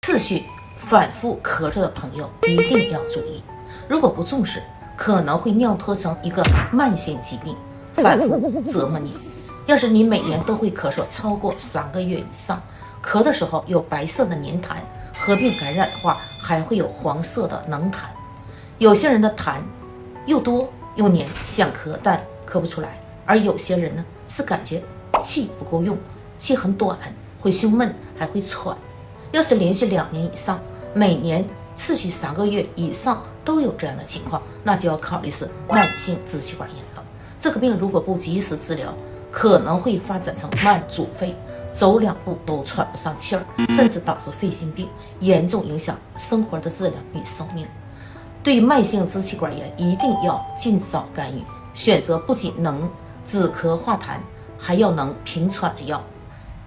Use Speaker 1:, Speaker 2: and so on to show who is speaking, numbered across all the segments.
Speaker 1: 次序反复咳嗽的朋友一定要注意，如果不重视，可能会尿脱成一个慢性疾病，反复折磨你。要是你每年都会咳嗽超过3个月以上，咳的时候有白色的黏痰，合并感染的话，还会有黄色的脓痰。有些人的痰又多又黏，想咳但咳不出来，而有些人呢是感觉气不够用，气很短，会胸闷，还会喘。要是连续2年以上，每年次序3个月以上都有这样的情况，那就要考虑是慢性支气管炎了。这个病如果不及时治疗，可能会发展成慢阻肺，走2步都喘不上气儿，甚至导致肺心病，严重影响生活的质量与生命。对慢性支气管炎一定要尽早干预，选择不仅能止咳化痰，还要能平喘的药。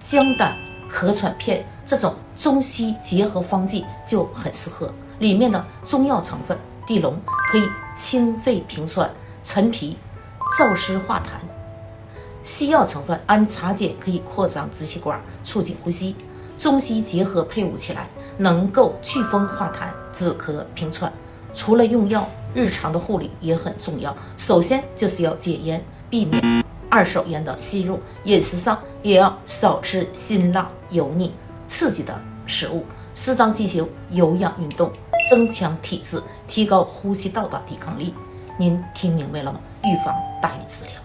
Speaker 1: 姜胆咳喘片这种中西结合方剂就很适合，里面的中药成分地龙可以清肺平喘、陈皮燥湿化痰，西药成分安茶碱可以扩张支气管，促进呼吸。中西结合配伍起来，能够祛风化痰、止咳平喘。除了用药，日常的护理也很重要。首先就是要戒烟，避免二手烟的吸入，饮食上也要少吃辛辣油腻刺激的食物，适当进行有氧运动，增强体质，提高呼吸道的抵抗力。您听明白了吗？预防大于治疗。